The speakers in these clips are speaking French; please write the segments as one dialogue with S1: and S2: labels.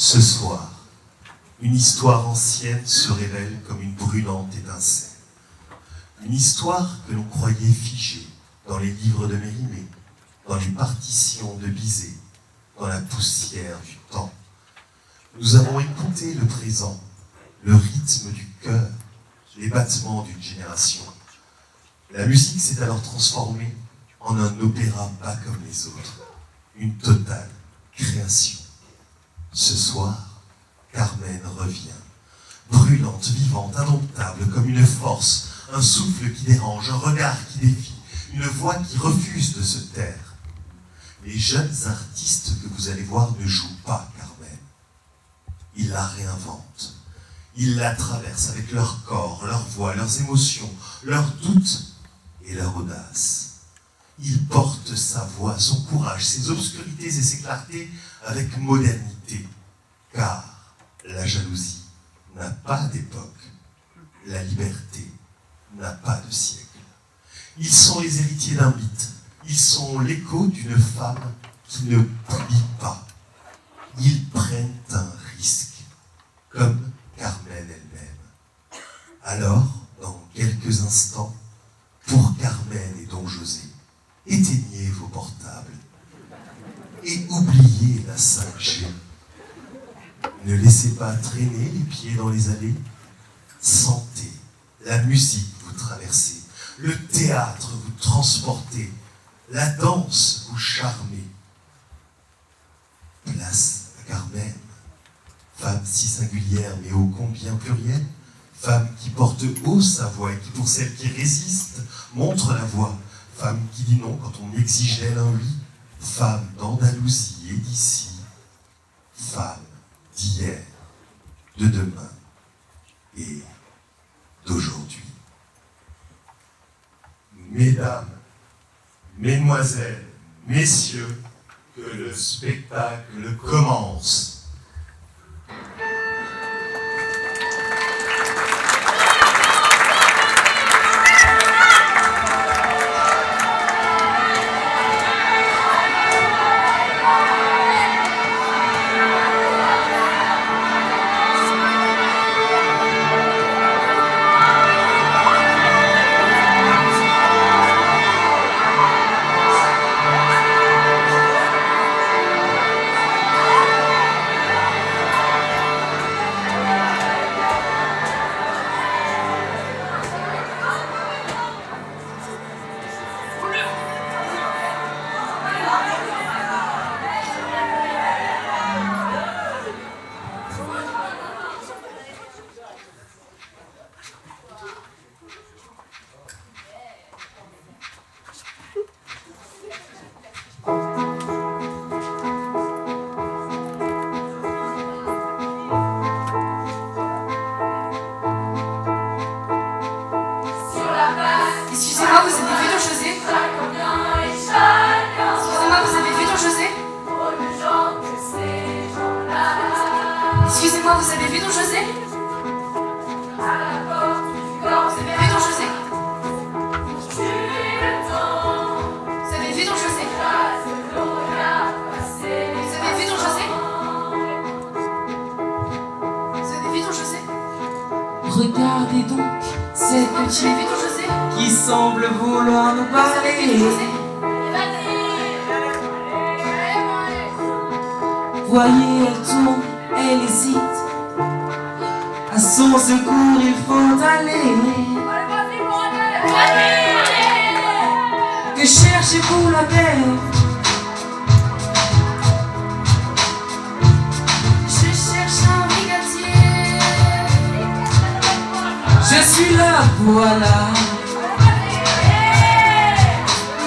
S1: Ce soir, une histoire ancienne se révèle comme une brûlante étincelle. Une histoire que l'on croyait figée dans les livres de Mérimée, dans les partitions de Bizet, dans la poussière du temps. Nous avons écouté le présent, le rythme du cœur, les battements d'une génération. La musique s'est alors transformée en un opéra pas comme les autres, une totale création. Ce soir, Carmen revient, brûlante, vivante, indomptable, comme une force, un souffle qui dérange, un regard qui défie, une voix qui refuse de se taire. Les jeunes artistes que vous allez voir ne jouent pas Carmen. Ils la réinventent. Ils la traversent avec leur corps, leur voix, leurs émotions, leurs doutes et leur audace. Ils portent sa voix, son courage, ses obscurités et ses clartés avec modernité, car la jalousie n'a pas d'époque, la liberté n'a pas de siècle. Ils sont les héritiers d'un mythe, ils sont l'écho d'une femme qui ne plie pas. Ils prennent un risque, comme Carmen elle-même. Alors, dans quelques instants, pour Carmen et Don José, éteignez vos portables et oubliez la 5G. Ne laissez pas traîner les pieds dans les allées. Sentez la musique vous traverser, le théâtre vous transporter, la danse vous charmer. Place à Carmen, femme si singulière mais ô combien plurielle, femme qui porte haut sa voix et qui, pour celles qui résistent, montre la voie, femme qui dit non quand on exige d'elle un oui, femme d'Andalousie et d'ici, femme d'hier, de demain et d'aujourd'hui. Mesdames, mesdemoiselles, messieurs, que le spectacle commence.
S2: Excusez-moi, vous avez vu Don José? Excusez-moi, vous avez vu Don José? Excusez-moi, vous avez vu Don José? Vous avez vu Don José? Vous avez vu Don José? Vous avez vu Don José? Vous avez vu Don José?
S3: Regardez donc cette
S2: Vous avez
S3: petite
S2: vu Don José?
S3: qui semble vouloir nous
S2: Vous avez vu Don
S3: parler.
S2: José?
S3: Voyez, elle tourne, elle hésite. À son secours, il faut aller. Que cherchez-vous la belle?
S2: Je cherche un brigadier.
S3: Je suis là, voilà.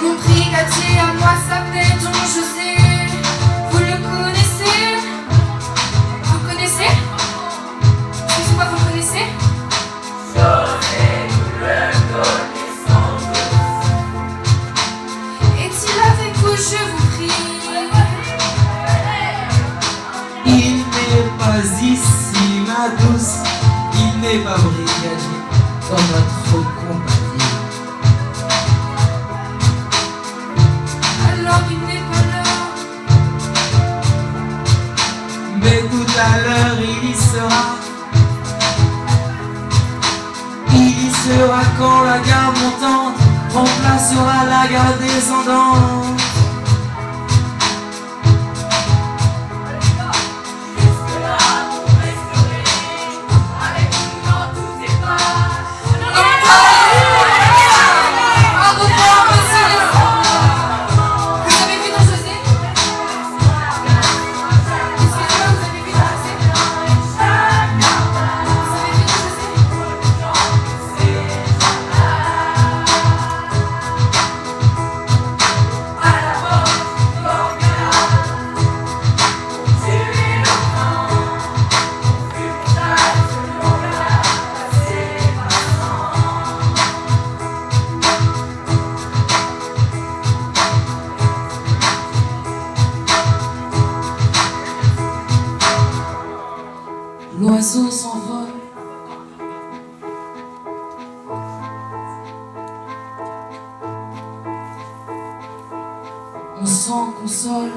S2: Mon brigadier à moi s'appelle Don José. Vous le connaissez? Vous le connaissez? Excusez-moi, vous le connaissez? Est-il avec vous, je vous prie?
S3: Il n'est pas ici, ma douce. Il n'est pas brigadier dans notre compagnie.
S2: Alors il n'est pas là.
S3: Mais tout à Il y sera quand la garde montante remplacera la garde descendante.
S2: L'oiseau s'envole. On s'en console.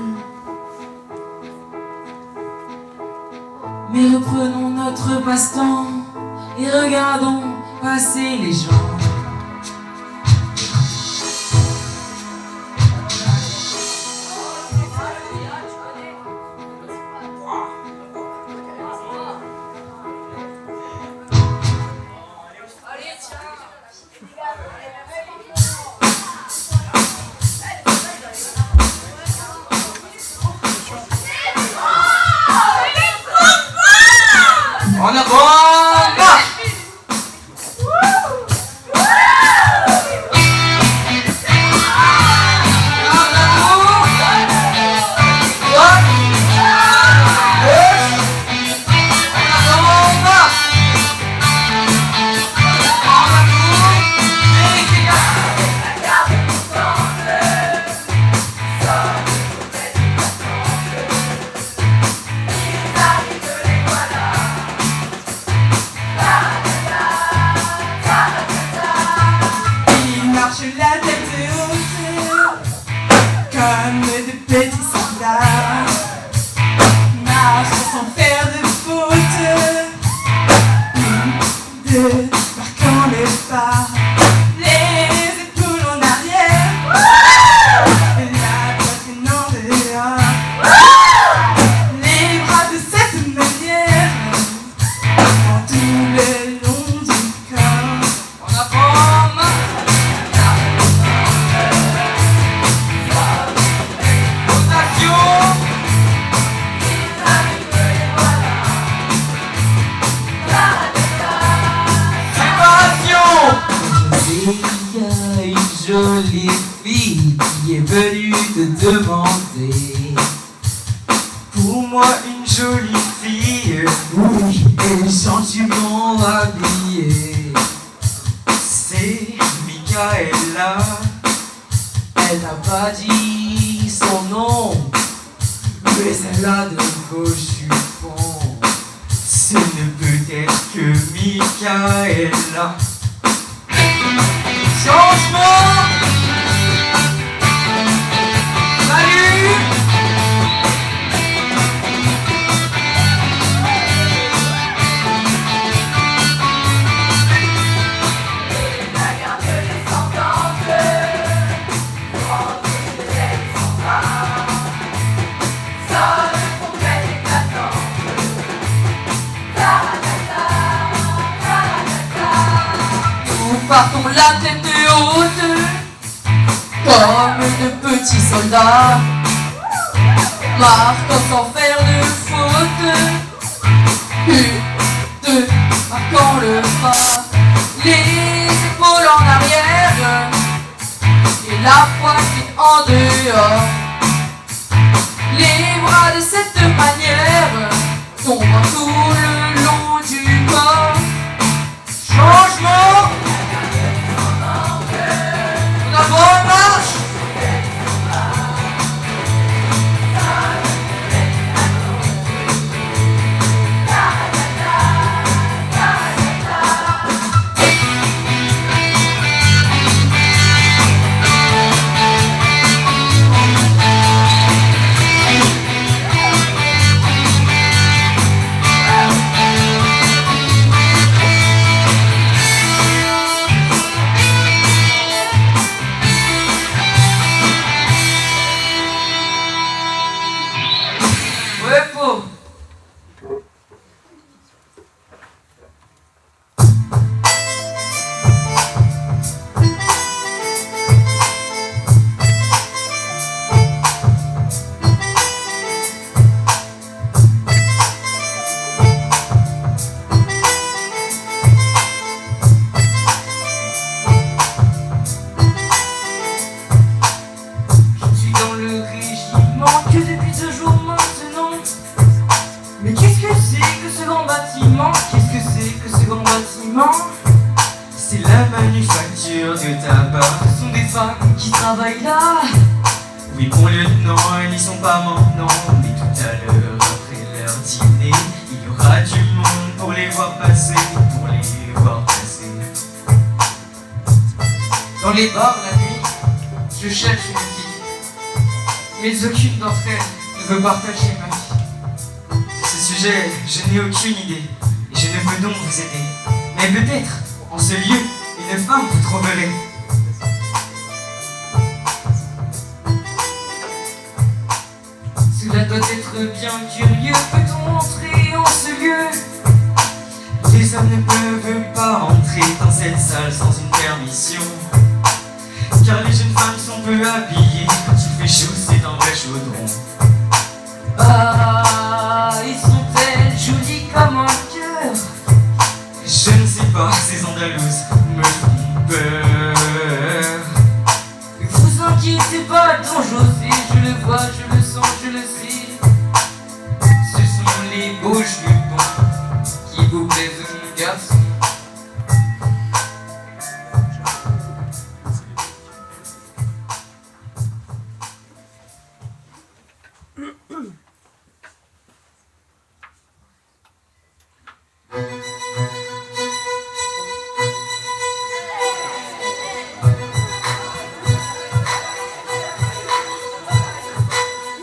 S2: Mais reprenons notre passe-temps et regardons passer les gens.
S3: En avant, marche!
S4: La tête haute, comme de petits soldats, marchent sans faire de faute, une, deux, marquant le pas, les épaules en arrière, la poitrine en dehors, les bras de cette manière, en tout le long du corps.
S3: En avant, marche! Il y a une jolie fille qui est venue te demander. Pour moi une jolie fille, oui, elle est gentiment habillée. C'est Michaela. Elle n'a pas dit son nom, mais elle a de beaux jupons. Ce ne peut être que Michaela. Changement! Salut! Nous partons la tête haute, comme de petits soldats, marquant sans faire de faute, une, deux, marquant le pas, les épaules en arrière, et la poitrine en dehors, les bras de cette manière, tombent tout le long du corps. Changement! En avant, marche!
S4: yeux depuis 2 jours maintenant. Mais qu'est-ce que c'est que ce grand bâtiment? Qu'est-ce que c'est que ce grand bâtiment?
S3: C'est la manufacture de tabac.
S4: Ce sont des femmes qui travaillent là.
S3: Oui, mon lieutenant, ils n'y sont pas maintenant. Mais tout à l'heure, après leur dîner, il y aura du monde pour les voir passer, pour les voir passer.
S4: Dans les bars la nuit, je cherche une fille, mais aucune d'entre elles ne veut partager ma vie.
S3: De ce sujet, je n'ai aucune idée, et je ne peux donc vous aider. Mais peut-être, en ce lieu, une femme vous trouverez.
S4: Cela doit être bien curieux, peut-on entrer en ce lieu?
S3: Les hommes ne peuvent pas entrer dans cette salle sans une permission. Car les jeunes femmes sont peu habillées. Quand il fait chaud, c'est un vrai chaudron.
S4: Ah, ils sont-elles jolies comme un cœur?
S3: Je ne sais pas, ces Andalouses me font peur.
S4: Vous inquiétez pas, Don José, je le vois, je le sens, je le sais. Ce sont les beaux jupons qui vous plaisent, mon garçon.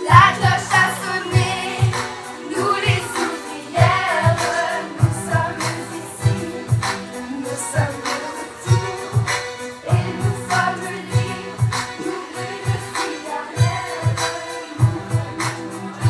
S2: La cloche a sonné, nous les ouvrières, nous sommes ici, nous sommes de retour, et nous sommes libres, nous brûlons de cigarettes, nous venons de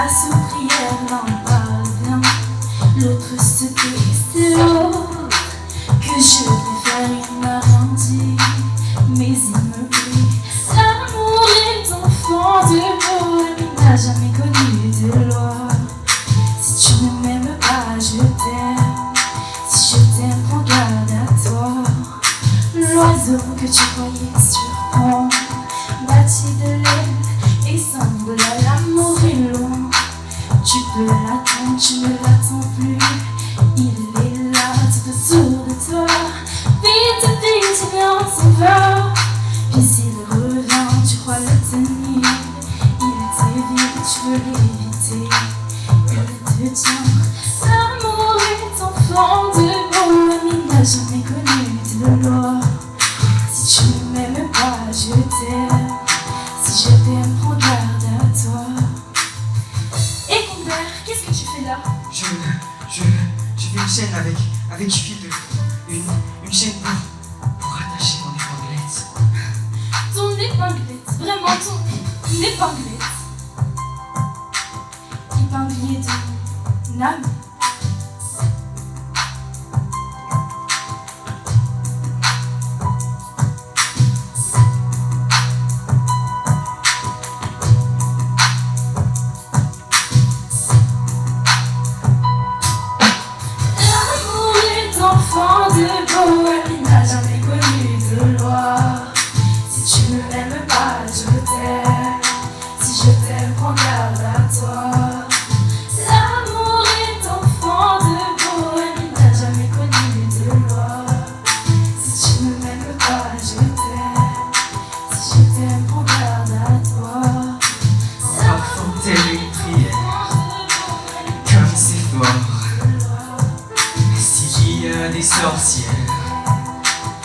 S2: La sourd-prière n'en parle bien. L'autre se dit c'est l'autre que je préfère, il m'a rien dit, mais il me plaît. L'amour est enfant de bohème, il n'a jamais connu de loi. Si tu ne m'aimes pas, je t'aime. Si je t'aime, prends garde à toi. L'oiseau que tu croyais surprendre, bâti de l'aile et semble à l'amour est loin. Tu peux l'attendre, tu ne l'attends plus. Il est là, tout autour de toi. Vite, vite, viens, on s'en va. Puis il revient, tu crois le tenir. Il t'évite, tu veux l'éviter. Il te tient. L'amour est enfant de bohème, il n'a jamais connu de loi. Si tu ne m'aimes pas, je t'aime. Si je t'aime, prends garde à toi. Et Compère, qu'est-ce que tu fais là?
S3: Je fais une chaîne avec du fil de... Une chaîne pour attacher mon épinglette.
S2: Ton épinglette, vraiment ton épinglette. Épinglier de mon âme. Enfant de bohème, il n'a jamais connu de loi. Si tu ne m'aimes pas, je t'aime. Si je t'aime, prends garde à toi. L'amour est enfant de bohème, il n'a jamais connu de loi. Si tu ne m'aimes pas, je t'aime. Si je t'aime, prends garde à toi.
S3: Parfois telle une prière, comme c'est fort. S'il y a des sorcières,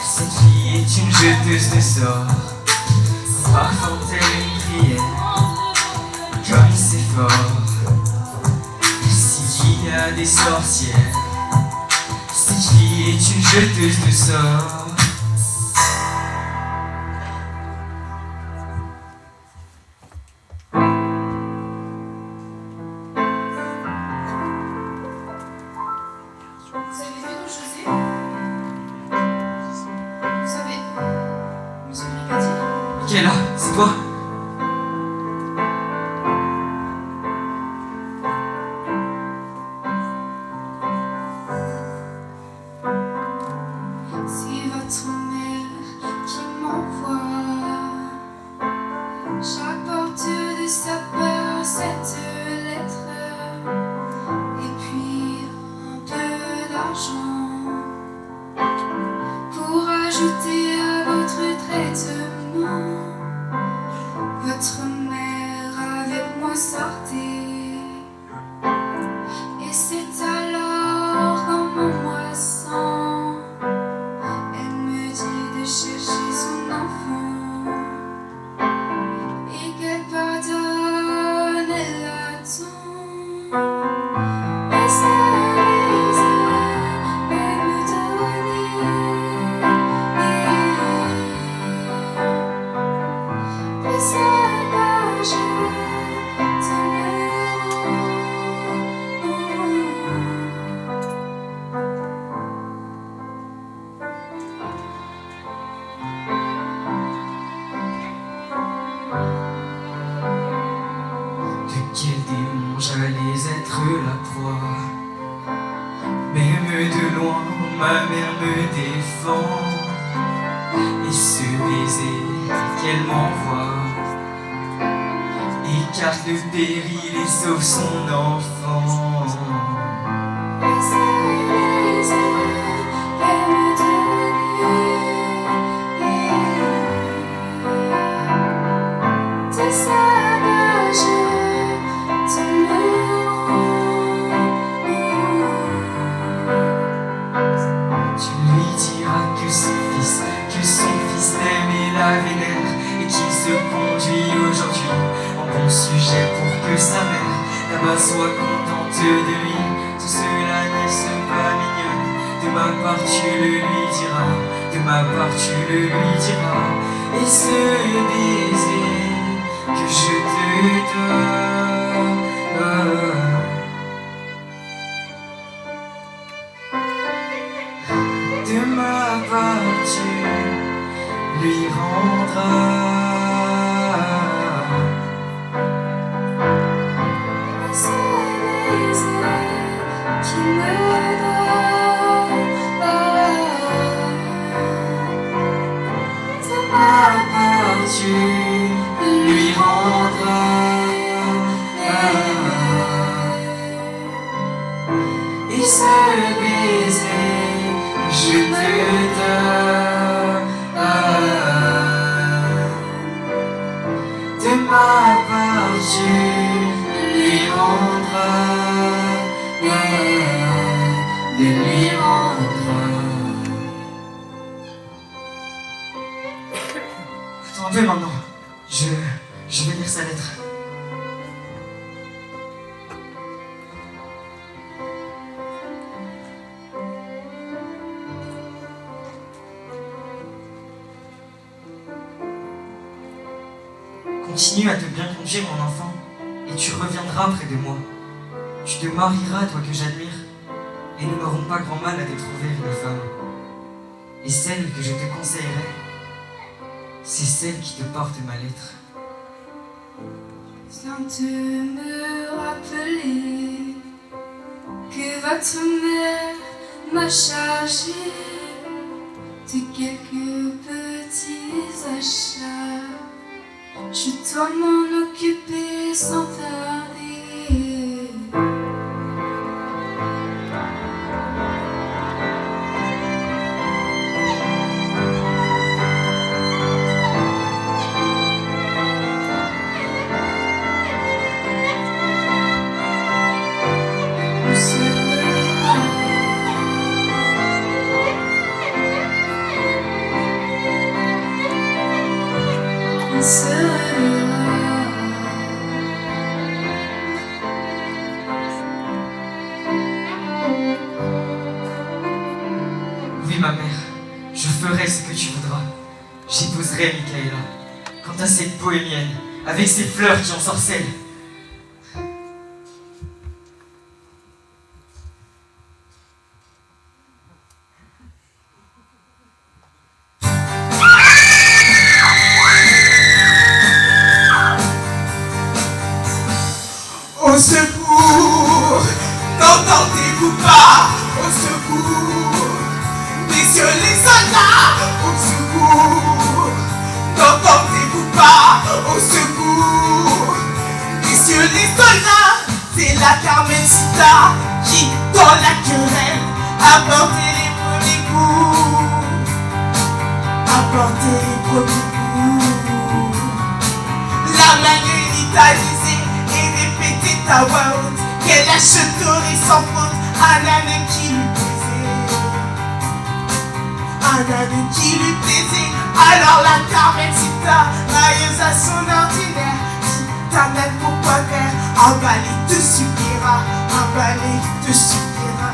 S3: cette fille est une jeteuse de sorts. Parfois telle une prière, comme c'est fort. S'il y a des sorcières, cette fille est une jeteuse de sorts.
S2: Vous avez vu Don José? Vous avez... Monsieur le brigadier?
S3: Qui est là? C'est toi?
S2: C'est votre mère qui m'envoie. J'apporte de sa part cette lettre. Et puis un peu d'argent pour ajouter à votre traitement. Votre mère avec moi sortait. Et c'est alors qu'en m'embrassant, elle me dit de chercher son enfant et qu'elle pardonne, elle attend. Les ailes, elle me donnait. Les ailes, je te le rends.
S3: De quel démon j'allais être la proie? Même de loin, ma mère me défend. Et ce baiser qu'elle m'envoie écarte le péril et sauve son enfant.
S2: Les ailes, elle me donnait. Tes ailes, je te le rends.
S3: Tu lui diras que son fils l'aime et la vénère, et qu'il se conduit aujourd'hui en bon sujet pour que sa mère là-bas soit contente de lui. Tout cela n'est-ce pas mignonne? De ma part tu le lui diras, de ma part tu le lui diras. Et ce baiser que je te donne lui rendra.
S2: Qui me donne de ma part,
S3: Tu lui rendras. Et ce baiser, je te donne. De ma part, tu lui rendras. De lui rendras. Attends un peu maintenant. Je vais lire sa lettre. Continue à te bien conduire, mon enfant, et tu reviendras près de moi. Tu te marieras, toi que j'admire, et nous n'aurons pas grand mal à te trouver une femme. Et celle que je te conseillerais, c'est celle qui te porte ma lettre.
S2: Viens de me rappeler que votre mère m'a chargé de quelques petits achats. Je dois m'en occuper sans tarder. On se verra. On se verra.
S3: Oui, ma mère, je ferai ce que tu voudras. J'épouserai Michaela. Quant à cette bohémienne, avec ses fleurs qui ensorcellent,
S5: Au secours, n'entendez-vous pas? Au secours, messieurs les soldats. Au secours, n'entendez-vous pas? Au secours, messieurs les soldats. C'est la Carmencita qui, dans la querelle, a porté les premiers coups. A porté les premiers coups. La Manuelita disait et répétait à voix haute qu'elle achèterait sans faute un âne qui lui plaisait. Un âne qui lui plaisait. Alors la Carmencita, railleuse à son ordinaire, dit ta âne pourquoi faire? Un balai te suffira, un balai te suffira.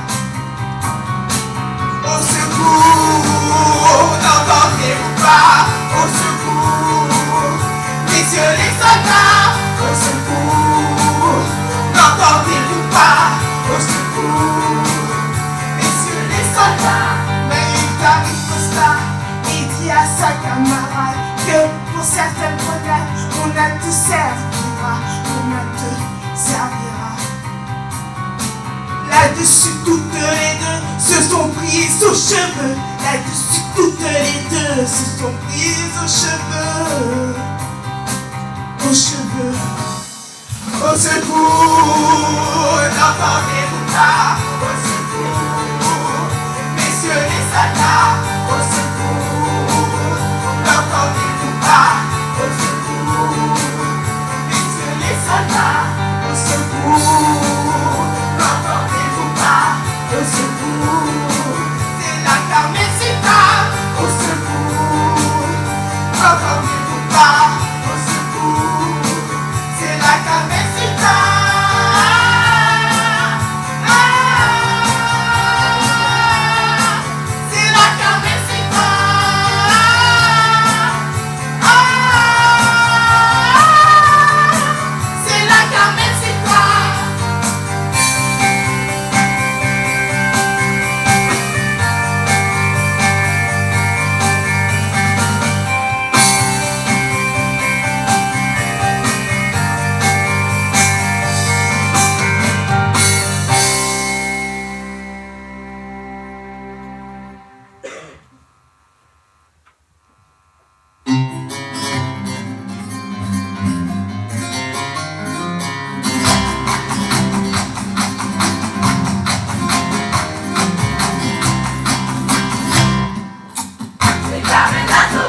S5: Au secours, n'entendez-vous pas? Au secours, messieurs les soldats. Au secours, n'entendez-vous pas? Au secours, messieurs les soldats. Mais il riposta et dit à sa camarade que pour certaines grenades, on a te servira, on a te servira. Là-dessus, toutes les deux se sont prises aux cheveux. Là-dessus, toutes les deux se sont prises aux cheveux. Aux cheveux. Au secours, n'entendez-vous pas? Au secours, messieurs les soldats. Au secours, n'entendez-vous pas? Au secours, messieurs les soldats. Au secours, n'entendez-vous pas? Au secours, c'est la Carmencita. Au secours, n'entendez-vous pas? Au secours, c'est la Carmencita. C'est la Carmencita.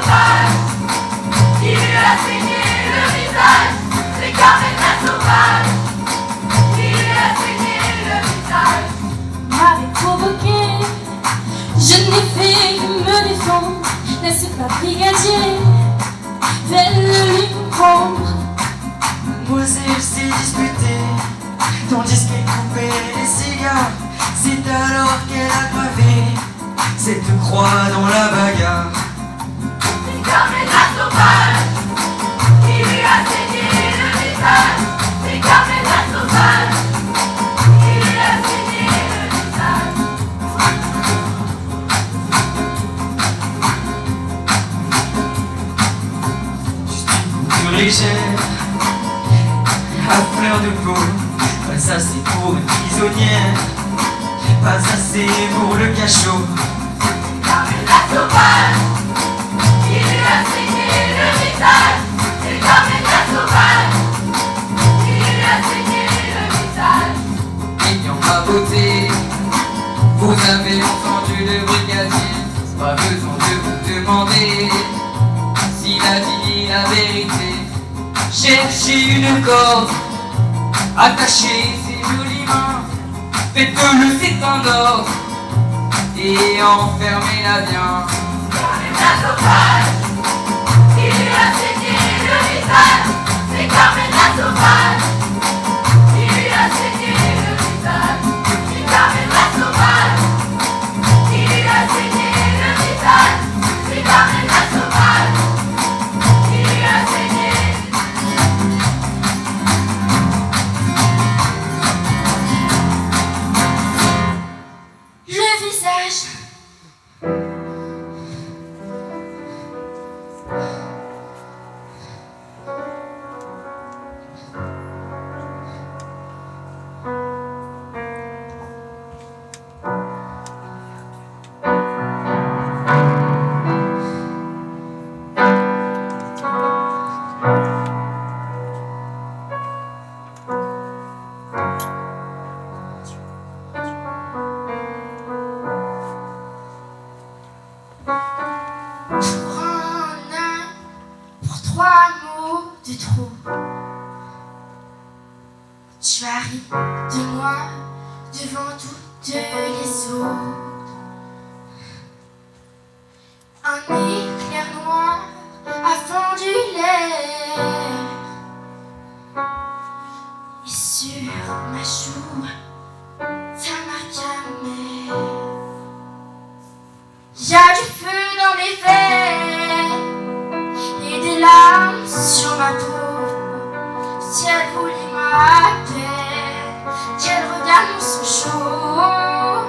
S2: sauvage qui lui a saigné le visage. C'est Carmela sauvage qui lui a saigné le visage. M'avait provoqué, je n'ai fait que me défendre. N'est-ce pas brigadier? Fais-le lui comprendre.
S3: Mademoiselle s'est disputée, tandis qu'elle coupait les cigares. C'est alors qu'elle a gravé cette croix dans la bagarre.
S2: C'est Carmela sauvage qui lui a saigné le visage. C'est Carmela sauvage qui lui a saigné le visage.
S3: Juste une coupure légère, à fleur de peau, pas assez pour une prisonnière, pas assez pour le cachot.
S2: Carmela sauvage qui lui a saigné le visage. C'est Carmela sauvage qui lui a saigné le visage.
S4: Ayant ma beauté, vous avez entendu le brigadier. Pas besoin de vous demander s'il a dit la vérité. Cherchez une corde, attachez ses jolies mains, faites-le c'est un ordre et enfermez-la bien.
S2: Carmela sauvage qui lui a saigné le visage. C'est Carmela sauvage qui lui a saigné le visage. C'est Carmela sauvage qui lui a saigné le visage. C'est Carmela sauvage qui lui a saigné. Le visage. Pour trois mots de trop, tu as ri de moi devant toutes les autres. Un éclair noir a fondu l'air et sur ma joue ta marque amère. Y'a du feu dans mes veines et des larmes sur ma peau. Si elle voulait ma peine, qu'elle regarde mon sang chaud.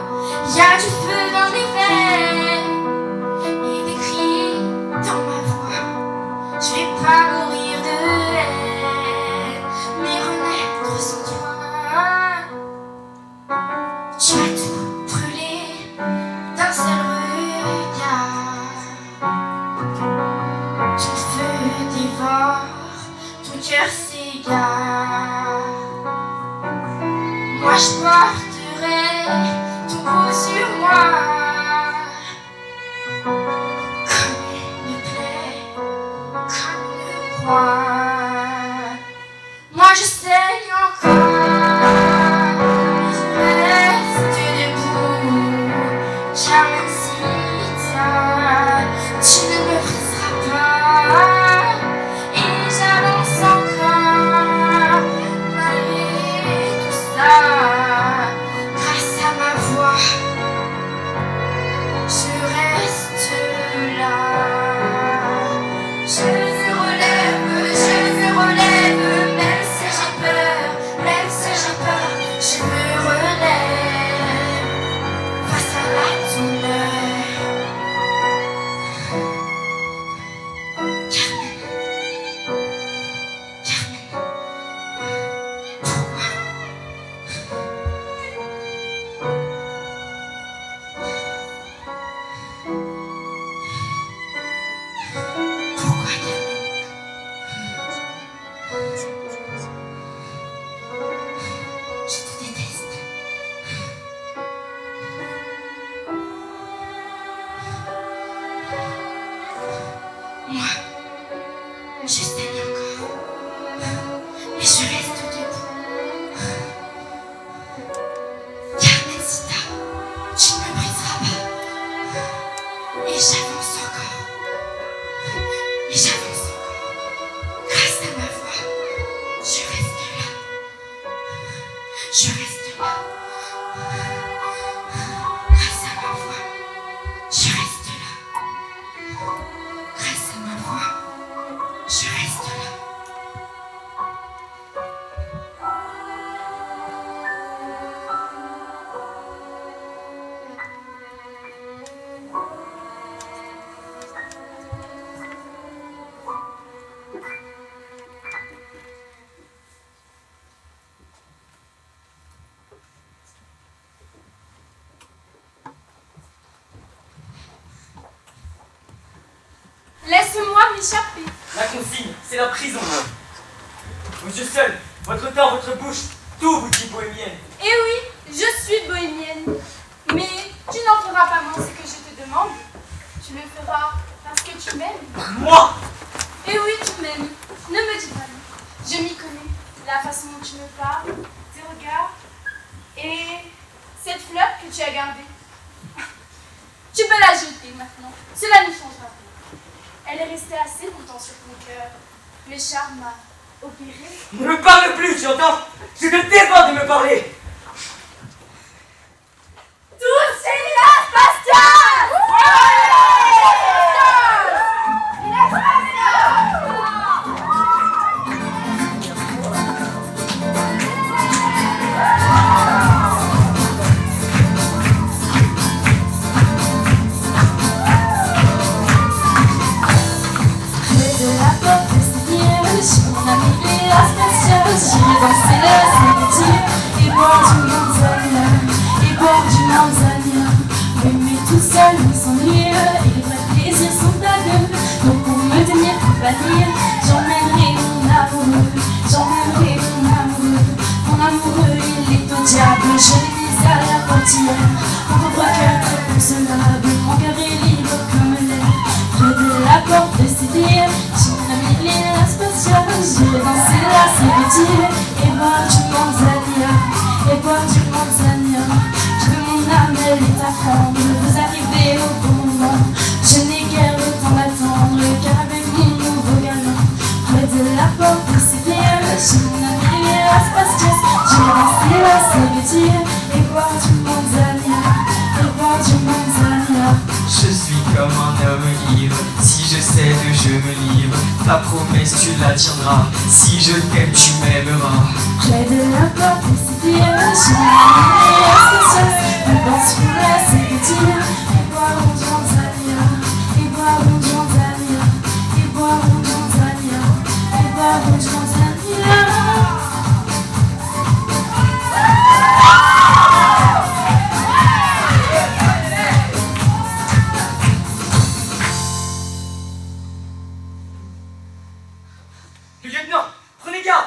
S2: Y'a du feu dans mes veines et des cris dans ma voix. Je vais pas mourir de haine, mais renaître sans toi. Tu as tout brûlé d'un seul regard. Ton feu dévore, ton cœur s'égare. Moi je porterai ton cou sur moi, comme une plaie, comme une croix. Moi je saigne encore, mais je reste debout, car même si tu ne me briseras pas, et j'avance encore, malgré tout ça, grâce à ma voix, je reste là. Je me relève, même si j'ai peur, je me relève face à la douleur. Pourquoi Moi, je saigne encore, mais je reste debout. Carmencita, tu ne me briseras pas. Et j'avance encore. Et j'avance encore. Grâce à ma voix, je reste là. Je reste là. Grâce à ma voix, je reste là. Grâce à ma voix, je reste là.
S6: Laisse-moi m'échapper.
S3: La consigne, c'est la prison. Vos yeux seuls, votre temps, votre bouche, tout vous dit bohémienne.
S6: Eh oui, je suis bohémienne. Mais tu n'en feras pas moins ce que je te demande. Tu le feras parce que tu m'aimes.
S3: Moi,
S6: Eh oui, tu m'aimes. Ne me dis pas non. Je m'y connais. La façon dont tu me parles, tes regards et cette fleur que tu as gardée. Tu peux la jeter maintenant. Cela ne changera rien. Elle est restée assez longtemps sur ton cœur. Le charme m'a opéré.
S3: ne me parle plus, tu entends? Je te défends de me parler.
S6: Dulcinea Pascal!
S2: Près de la porte vestiaire, chez mon ami Léa spéciale, j'irai danser la solitude et boire du manzana, et boire du manzana. Oui, mais tout seul on s'ennuie et les vrais plaisirs sont à deux. Donc pour me tenir compagnie, j'emmènerai mon amoureux, j'emmènerai mon amoureux. Mon amoureux il est au diable, je l'ai mis à la portière. Mon pauvre cœur très consolable, mon cœur est libre comme l'air. Près de la porte de Sidi, j'ai mon ami Léa spéciale, j'irai danser la solitude et boire du manzana, et boire du manzana. Je veux mon âme, elle est à prendre, vous arrivez au bon moment. Je n'ai guère le temps d'attendre, car avec mon nouveau galant, près de la porte de Sidi, j'ai mon ami Léa spéciale, j'irai danser la solitude et boire du manzana, et boire du manzana.
S3: Je suis comme un homme ivre. Si je cède, je me livre. Ta promesse, tu la tiendras. Si je t'aime, tu m'aimeras.
S2: Près de la porte de Sidi, j'ai mon ami Léa spéciale, nous danserons la solitude et boirons du manzana, et boirons du manzana, et boirons du manzana, et boirons du manzana.
S3: Le lieutenant, prenez garde.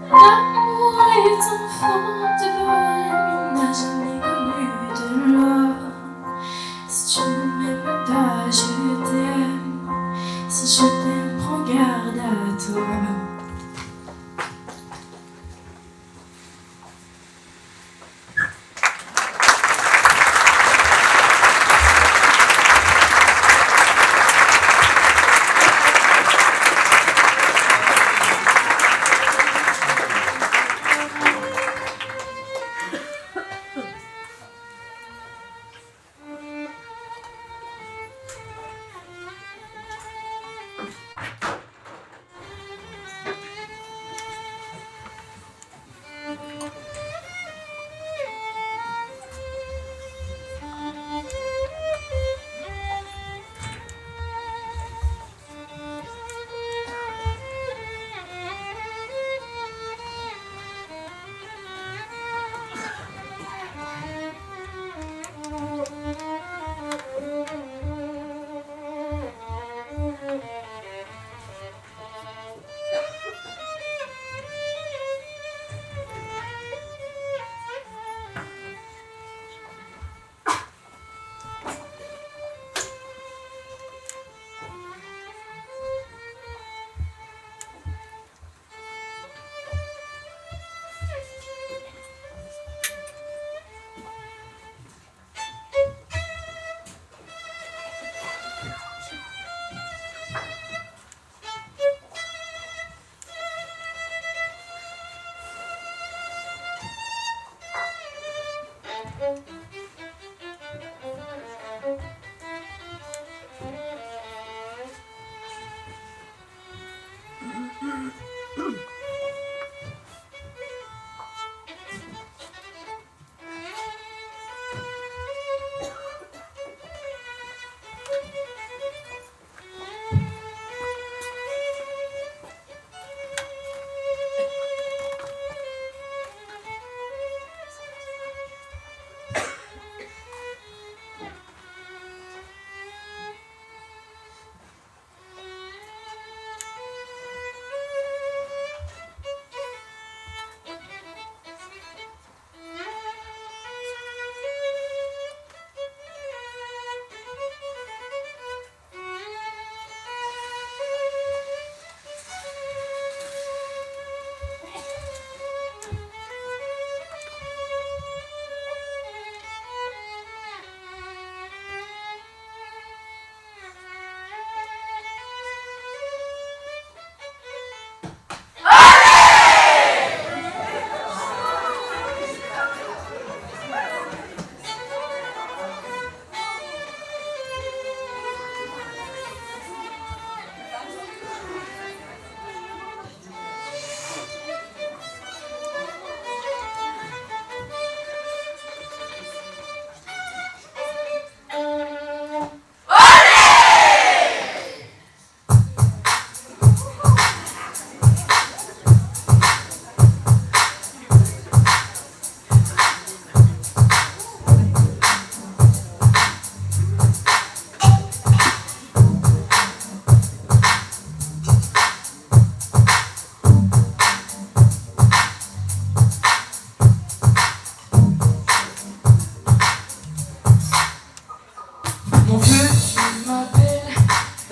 S2: L'amour est enfant de bohème, il n'a jamais connu de loi. Si tu ne m'aimes pas, je t'aime. Si je t'aime, prends garde à toi.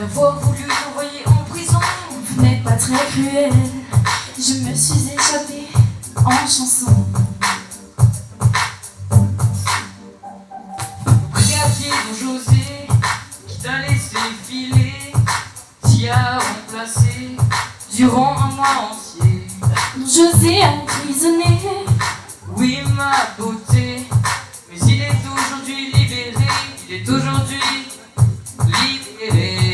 S2: d'avoir voulu t'envoyer en prison. Vous n'êtes pas très cruel, je me suis échappée en chanson.
S4: Brigadier Don José, qui t'a laissé filer, t'y a remplacé durant un mois entier.
S2: Don José emprisonné,
S4: Oui, ma beauté, mais il est aujourd'hui libéré, il est aujourd'hui libéré.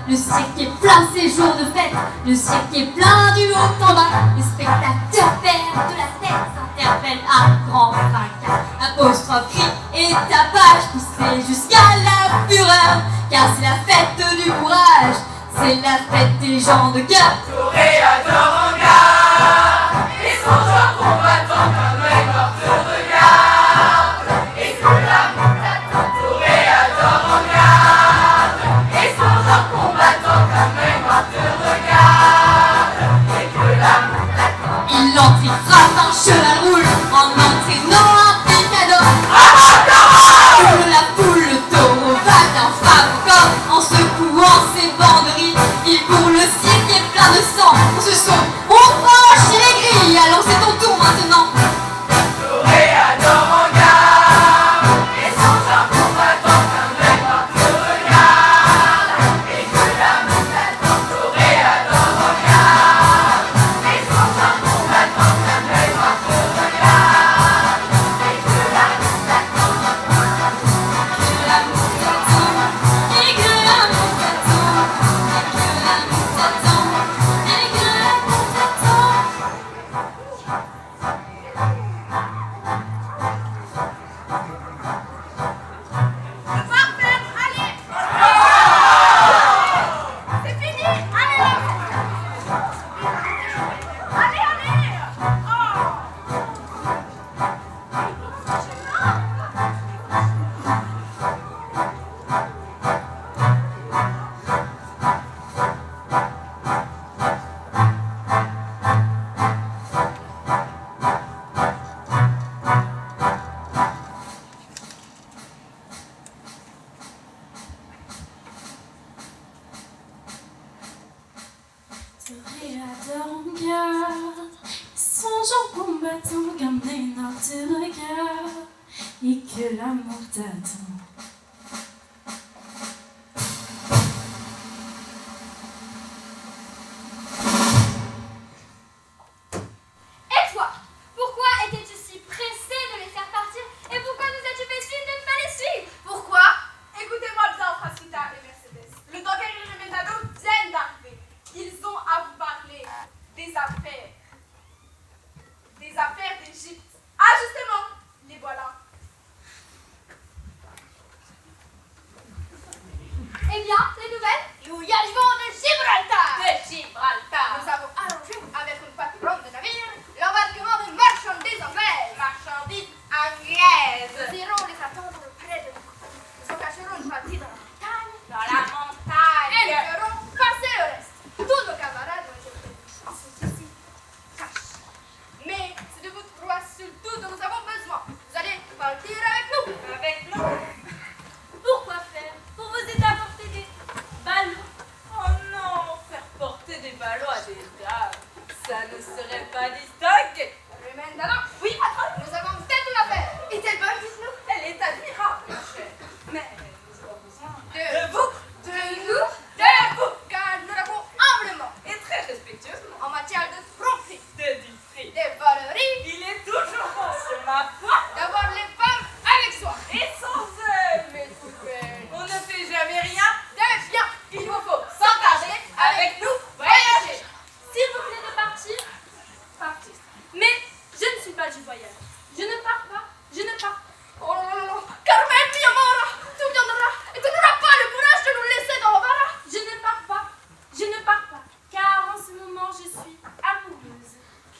S2: Le cirque est plein ces jours de fête, le cirque est plein du haut en bas. Les spectateurs perdent de la tête, s'interpellent à grand fracas. Apostrophe, cri et tapage, poussés jusqu'à la fureur. Car c'est la fête du courage, c'est la fête des gens de cœur.
S5: Toréador en garde, et son genre combattant comme un mort te regarde. Et sous l'amour t'attend, Toréador en garde, et son genre combattant comme un mort te regarde. Et que l'amour t'attend.
S2: Il entre, il frappe un cheval roule, en entraînant un picador. Foule la foule, le taureau va d'un frappe encore, en secouant ses banderilles. Il court, le cirque est plein de sang, on se sauve, on franchit les grilles. Alors c'est ton tour maintenant.
S5: Toréador en garde, et son genre combattant comme un mort te regarde. Et que l'amour t'attend, Toréador en garde, et son genre combattant comme un mort te regarde. Et que l'amour t'attend.
S2: Et que l'amour t'attend, et que l'amour t'attend, et que l'amour t'attend.
S6: C'est fini. Allez. Allez.
S2: Toréador en garde, son genre combattant comme des nords te regarde, et que l'amour t'attend.
S6: Et toi, pourquoi étais-tu si pressé de les faire partir et pourquoi nous as-tu fait signe de ne pas les suivre?
S7: Pourquoi? Écoutez-moi bien, Frasquita et Mercedes. Le temps qu'Ariel et Mentado viennent d'arriver. Ils ont à vous parler. ça ne serait pas distingué.
S6: Mais maintenant, oui, patron, nous avons peut-être une affaire. Est-elle bonne, dites-nous?
S7: Elle est admirable, ma chère. Mais nous avons besoin
S6: De
S7: vous,
S6: de vous, car nous l'avons humblement,
S7: et très respectueusement,
S6: en matière de tromperie,
S7: de duperie.
S6: de volerie,
S7: Il est toujours bon sur ma foi,
S6: d'avoir les femmes avec soi.
S7: et sans elle,
S6: Mais poupées,
S7: on ne fait jamais rien.
S6: de bien,
S7: Il vous faut s'engager avec nous, voyager.
S2: S'il vous plaît de partir, partez. Mais je ne suis pas du voyage. Je ne pars pas, je ne pars pas.
S6: oh non, non, non, Carmen, mi amora, tu viendras, et tu n'auras pas le courage de nous laisser dans l'embarras.
S2: Je ne pars pas, je ne pars pas. Car en ce moment, je suis amoureuse.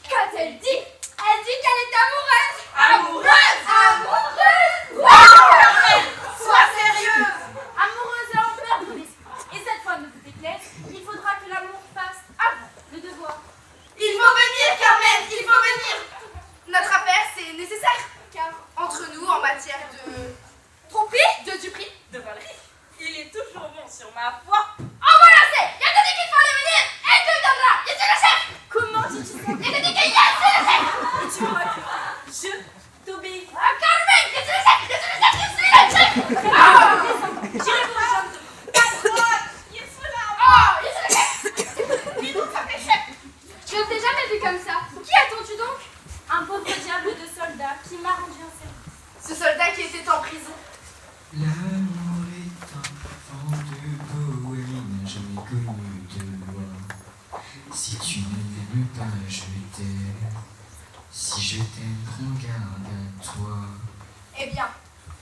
S6: Qu'a-t-elle dit? Elle dit qu'elle est amoureuse.
S7: Amoureuse.
S6: Amoureuse.
S7: Carmen, sois sérieuse.
S2: Amoureuse et en pleurs de l'esprit. Et cette fois, ne vous déplaise, il faudra que l'amour passe avant le devoir.
S6: Il faut venir, Carmen, il faut venir. Notre affaire, c'est nécessaire, car entre nous, en matière de tromperie, de duperie,
S7: De Valérie, il est toujours bon sur ma foi.
S6: oh voilà, c'est, il a dit qu'il fallait venir, et tu viendras, je suis le chef.
S2: Comment dis-tu ça?
S6: Il a dit qu'il y a, c'est le chef.
S2: Et tu crois que je t'obéis?
S6: Ah, Carmen, je suis le chef, je suis le chef, je suis le chef.
S2: J'irai vous rejoindre.
S7: Patronne, il se là.
S6: Oh, je suis le chef. Dis donc, ça fait chef.
S2: Je ne t'ai jamais vu comme ça. Qui attends-tu donc? Un pauvre diable de soldat qui m'a rendu un service.
S6: Ce soldat qui était en prison.
S3: L'amour est un vent de bohème, n'a jamais connu de loi. Si tu ne m'aimes pas, je t'aime. Si je t'aime, prends garde à toi.
S6: Eh bien,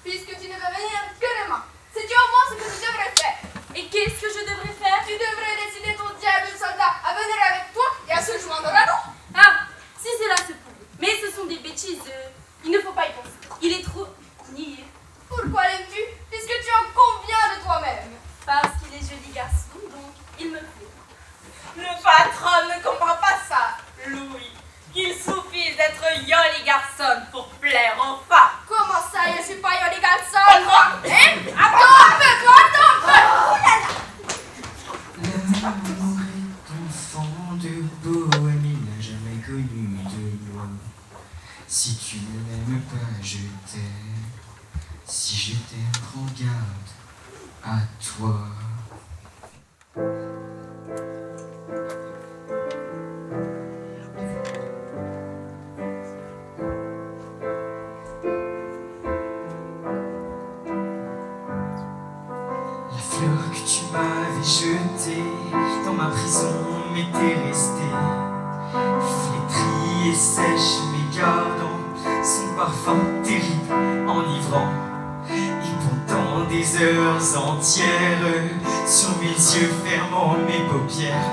S6: puisque tu ne veux venir que demain, sais-tu au moins ce que tu devrais faire?
S2: Et qu'est-ce que je devrais faire?
S6: Tu devrais décider ton diable de soldat à venir avec toi et à se joindre à nous.
S2: Ah, si cela se peut. Mais ce sont des bêtises. Il ne faut pas y penser. Il est trop niais.
S6: Pourquoi l'aimes-tu? Puisque tu en conviens de toi-même.
S2: Parce qu'il est joli garçon, donc il me plaît.
S7: Le patron ne comprend pas ça, Louis. Il suffit d'être joli garçon pour plaire aux femmes.
S6: Comment ça, je suis pas Yoli Galson, moi? Hein? Attends un peu, toi, attends un peu. Oh là là.
S3: L'amour est enfant de bohème, il n'a jamais connu de loi. Si tu ne m'aimes pas, je t'aime. Si je t'aime, prends garde à toi. La fleur que tu m'avais jetée dans ma prison m'était restée flétrie et sèche, mais gardant son parfum terrible, enivrant. Et pendant des heures entières, sur mes yeux fermant mes paupières,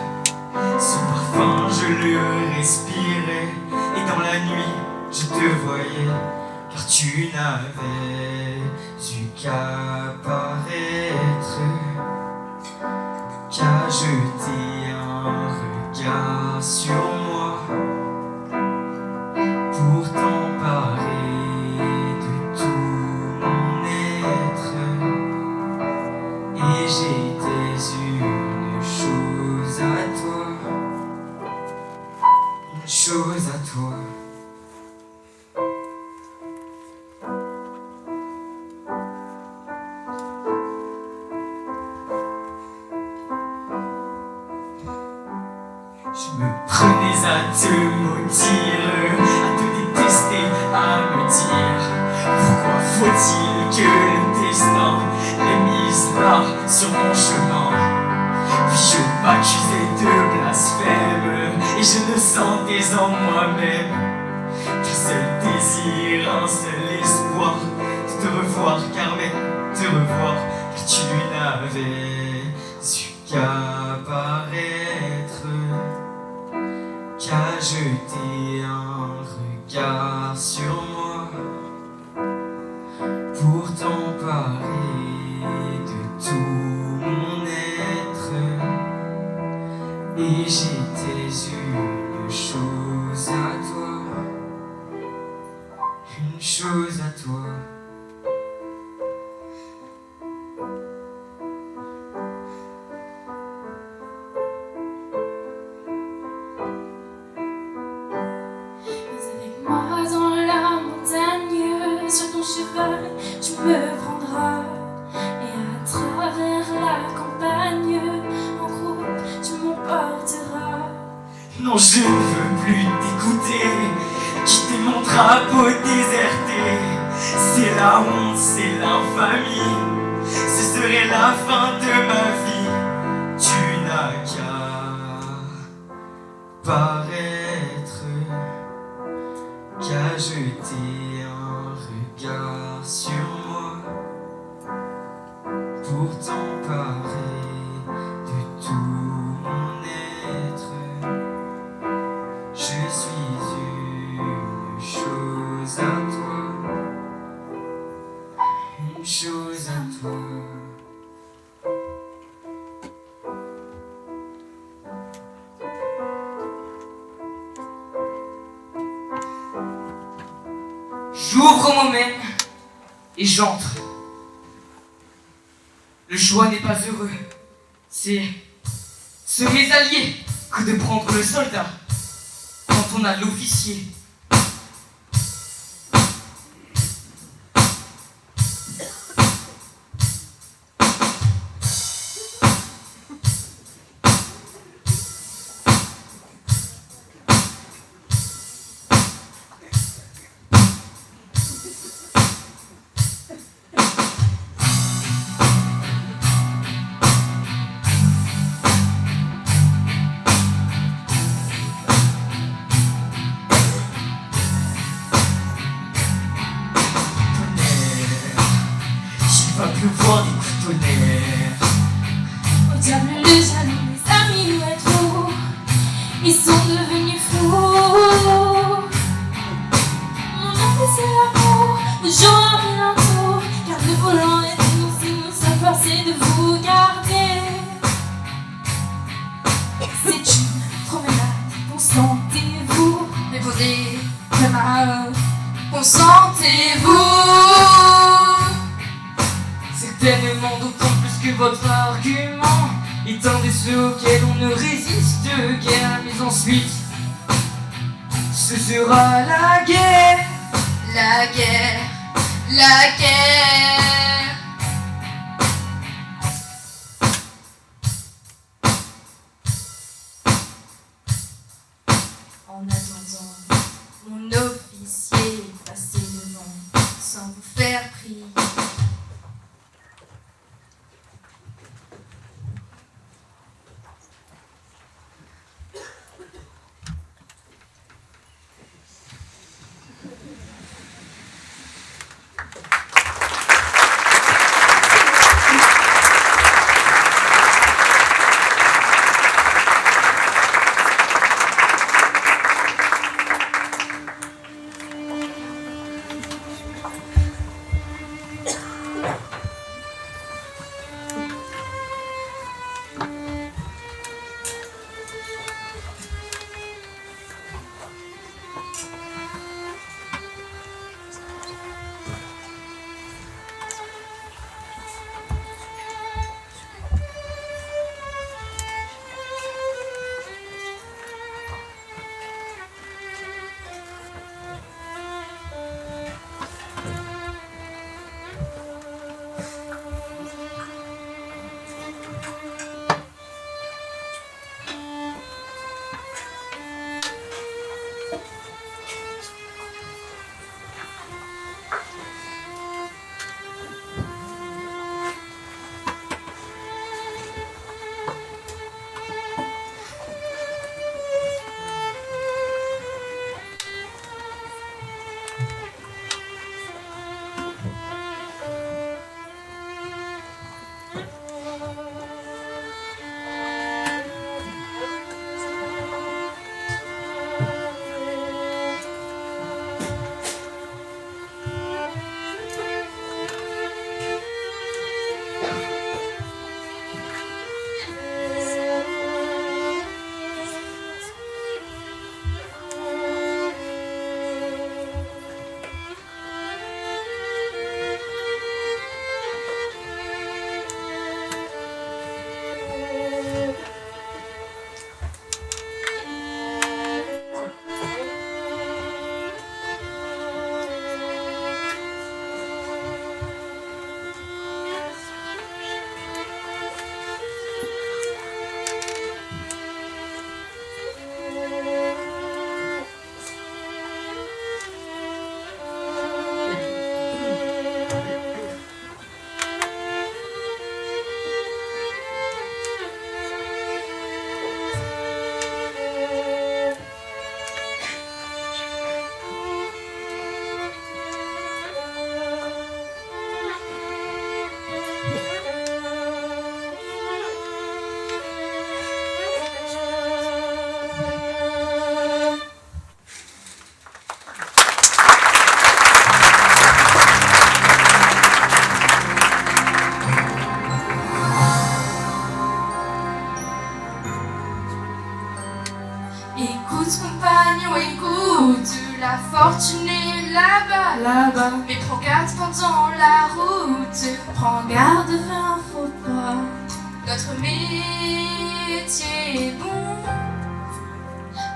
S3: son parfum je le respirais, et dans la nuit je te voyais, car tu n'avais eu qu'à paraître, qu'à jeter un regard sur moi, pour t'emparer de tout mon être. Et j'étais une chose à toi, une chose à toi. Je me prenais à te maudire, à te détester, à me dire pourquoi faut-il que le destin l'ait mise là sur mon chemin. Puis je m'accusais de blasphème et je ne sentais en moi-même qu'un seul désir, un seul espoir de te revoir, Carmen, te revoir, car tu n'avais eu qu'à paraître, qu'à jeter un regard sur moi, pour t'emparer de tout mon être. Et j'étais une chose à toi, une chose à toi.
S2: cheval, tu me prendras. Et à travers la campagne, en groupe, tu m'emporteras.
S3: Non, je ne veux plus t'écouter, quitter mon drapeau déserté. C'est la honte, c'est l'infamie, ce serait la fin de ma vie. Tu n'as qu'à paraître, qu'à jeter un regard sur moi pour t'emparer de tout mon être. Je suis une chose à toi, une chose à toi.
S4: J'ouvre mon mène et j'entre. Le choix n'est pas heureux. C'est se les alliés que de prendre le soldat quand on a l'officier.
S3: Pleuvoir des coups de tonnerre.
S2: Au diable les jaloux, les amis nous trop. Ils sont devenus fous. Mon appel c'est l'amour, le jour bientôt. Car le volant est dénoncé, nous sommes forcés de vous garder. C'est une promenade, consentez-vous.
S4: Répondez, camarade, consentez-vous. Certainement d'autant plus que votre argument est un de ceux auxquels on ne résiste guère. Mais ensuite, ce sera la guerre. La guerre, la guerre.
S2: En attendant, mon officier est passé devant, sans vous faire prier. Écoute compagnon, écoute, la fortune est là-bas, là-bas. Mais prends garde pendant la route, prends garde de faire un faux pas. Notre métier est bon,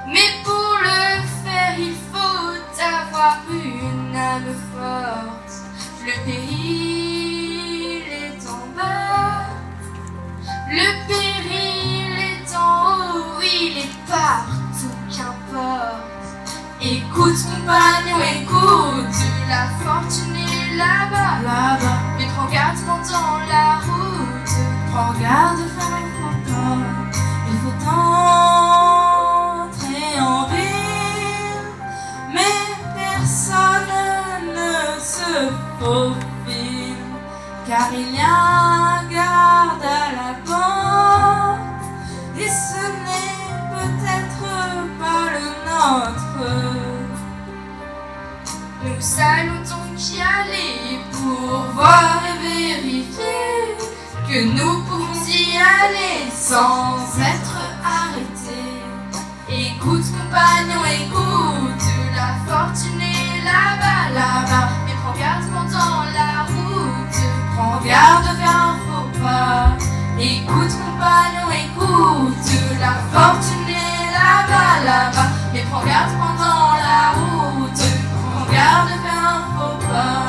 S2: mais pour le faire il faut avoir une âme forte. Le péril est en bas, le péril est en haut, il est partout, qu'importe. Écoute compagnon, écoute, la fortune est là-bas, là-bas. Mais prends garde pendant la route, prends garde de faire un faux pas. Il faut entrer en ville, mais personne ne se faufile, car il y a un garde à la porte, et ce n'est peut-être pas le nôtre. Nous allons donc y aller pour voir et vérifier que nous pouvons y aller sans être arrêtés. Écoute compagnon, écoute, la fortune est là-bas, là-bas. Mais prends garde pendant la route, prends garde de faire un faux pas. Écoute compagnon, écoute, la fortune est là-bas, là-bas. Mais prends garde pendant la route, prends garde de faire un faux pas.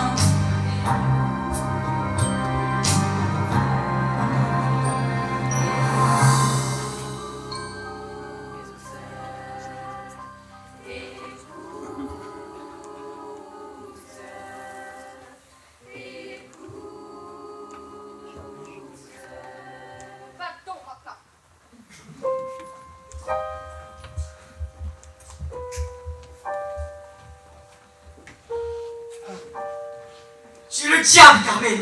S3: Tu es le diable, Carmen.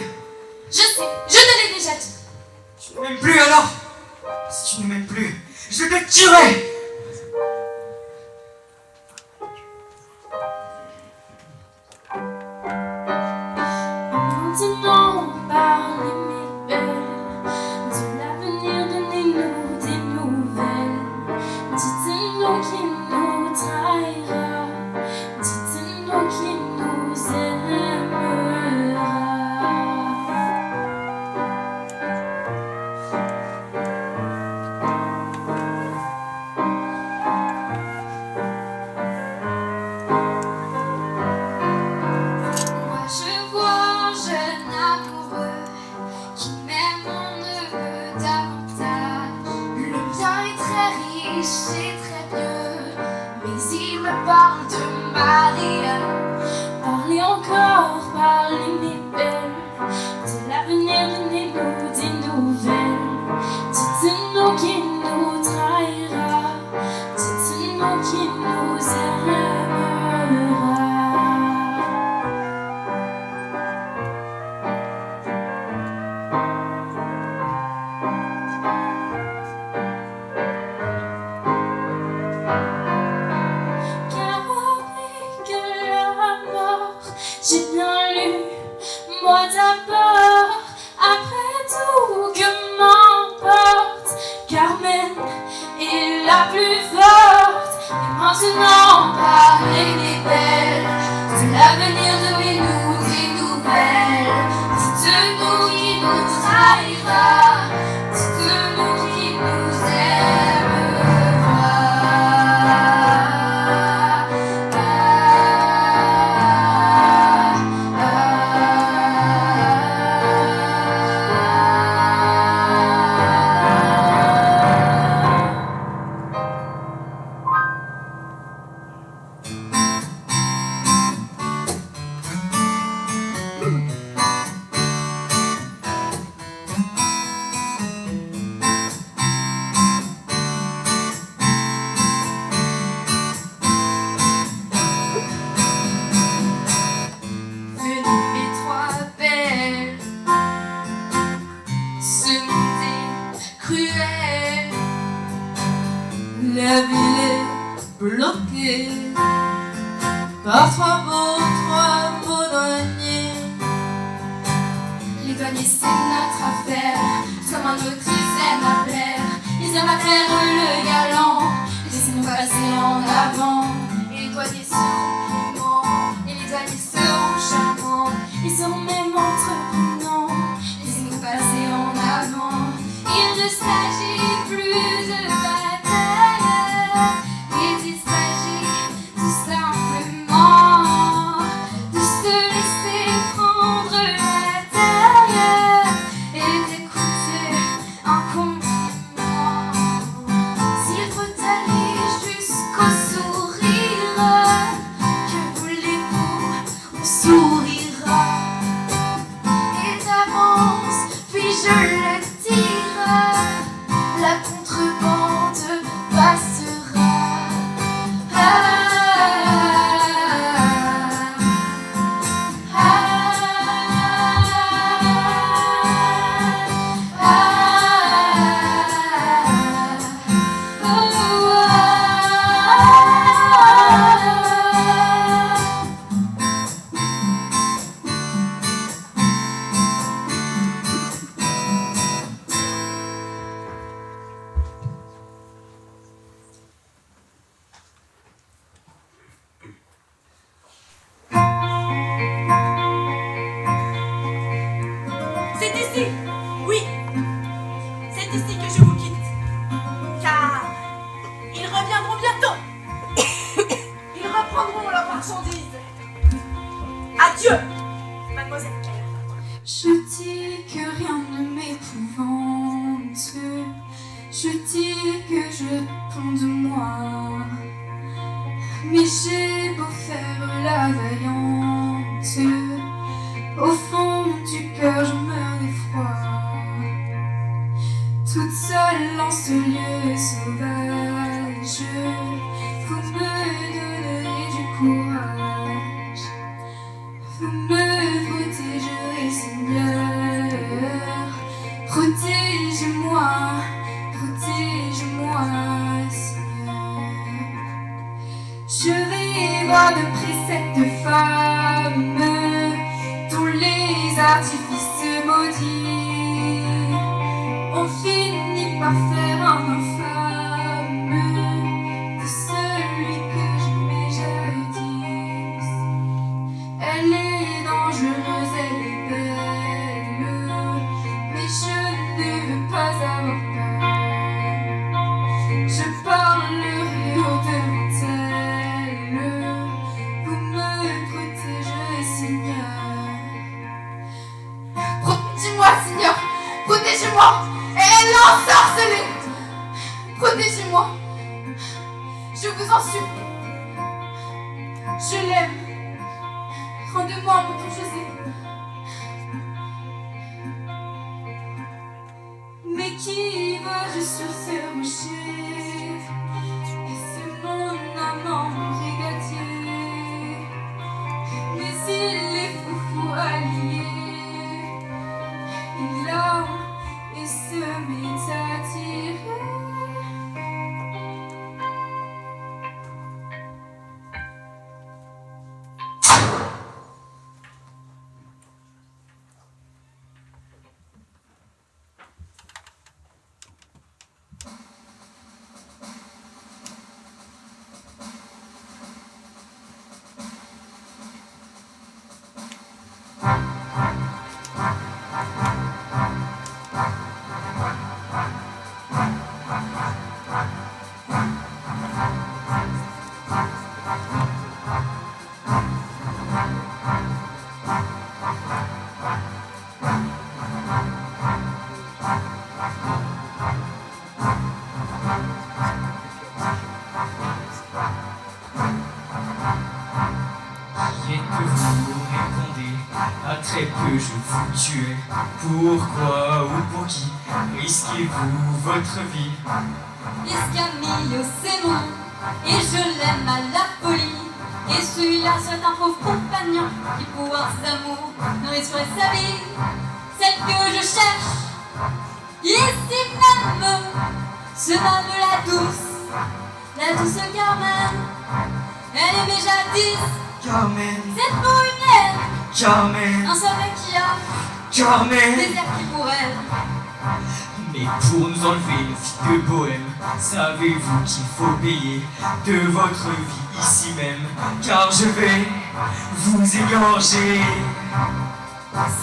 S2: Je sais, je te l'ai déjà dit.
S3: Tu ne m'aimes plus alors? Si tu ne m'aimes plus, je te tuerai.
S2: Maintenant, parlez mes belles, de l'avenir, donnez-nous des nouvelles. Dites-nous qui nous trahira, dites-nous qui nous aimera. Moi je vois un jeune amoureux qui m'aime mon neveu davantage. Le bien est très riche et très vieux, mais il me parle de Maria. Parlez encore, parlez mes belles, de l'avenir, donnez-nous des nouvelles. Dites-nous qui nous trahira, dites-nous qui nous aimera. Car avec la mort, j'ai bien lu, moi d'abord. Après tout, que m'importe, Carmen est la plus forte. Et maintenant, parlez les belles, de l'avenir, donnez-nous des nouvelles. Dites-nous qui nous trahira, dites-nous qui nous Venez mes trois belles, ce monde est cruel. La ville est bloquée par trois beaux douaniers. Les douaniers c'est notre affaire, comme un autre ils aiment à plaire. Ils aiment à faire le galant, laissez-nous pas passer en avant. Et les douaniers seront piments, et les douaniers seront charmants. Ils seront même entreprenants. Laissez-nous passer en avant. Il ne s'agit plus de bataille, il s'agit tout simplement de se laisser prendre la taille et d'écouter un compliment. S'il faut aller jusqu'au sourire, que voulez-vous, on sourira. Et d'avance, puis je le tire, la contrebande passera.
S7: C'est ici, oui, c'est ici que je vous quitte, car ils reviendront bientôt. Ils reprendront leurs marchandises. Adieu, mademoiselle Claire.
S2: Je dis que rien ne m'épouvante, je dis que je ponds de moi, mais j'ai beau faire la vaillante, au fond du cœur je meurs d'effroi, toute seule en ce lieu sauvage, vous me donnerez du courage, vous me protégerez Seigneur, protège-moi, protège-moi Seigneur. Je vais voir de près cette femme dont les artifices maudits ont fini par faire un infâme de celui que j'aimais jadis. Elle est dangereuse, elle est belle, mais je ne veux pas avoir peur. Je parlerai au devant elle, vous me protégerez Seigneur. Protégez-moi Seigneur, protégez-moi, elle est ensorcelée. Protégez-moi, je vous en supplie. Je l'aime, rendez-moi mon don José. Mais qui va-je sur ces rochers? Et c'est mon amant brigadier. Mais il est foufou allié. Il a et se met à tirer.
S3: très peu je vous tuer. Pourquoi ou pour qui risquez-vous votre vie?
S8: Escamillo, c'est mon nom, et je l'aime à la folie. Et celui-là serait un pauvre compagnon qui, pour ses amours, ne risquerait sa vie. Celle que je cherche, ici même, se nomme la douce Carmen. Elle aimait jadis
S3: Carmen,
S8: cette bohémienne,
S3: Carmen,
S8: un soleil qui a
S3: Carmen.
S8: désert qui pour elle.
S3: Mais pour nous enlever nos filles de bohème, savez-vous qu'il faut payer de votre vie ici même? Car je vais vous égorger.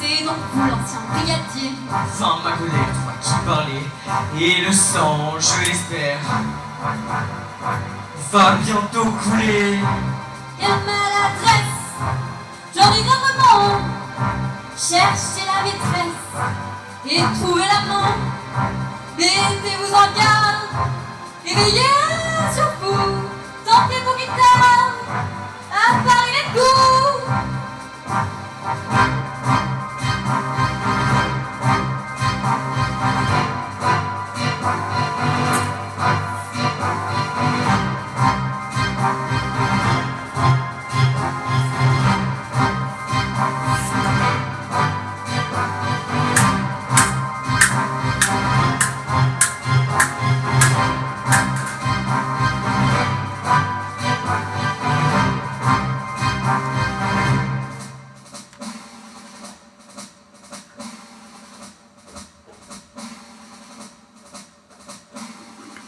S8: C'est donc vous l'ancien brigadier.
S3: Enfin ma colère, toi qui parlais, et le sang, je l'espère, va bientôt couler.
S8: Quelle maladresse! J'en ai grandement. Cherchez la maîtresse et trouvez l'amant. Mettez-vous en garde et veillez sur vous. Tentez vos guitares à Paris les coups.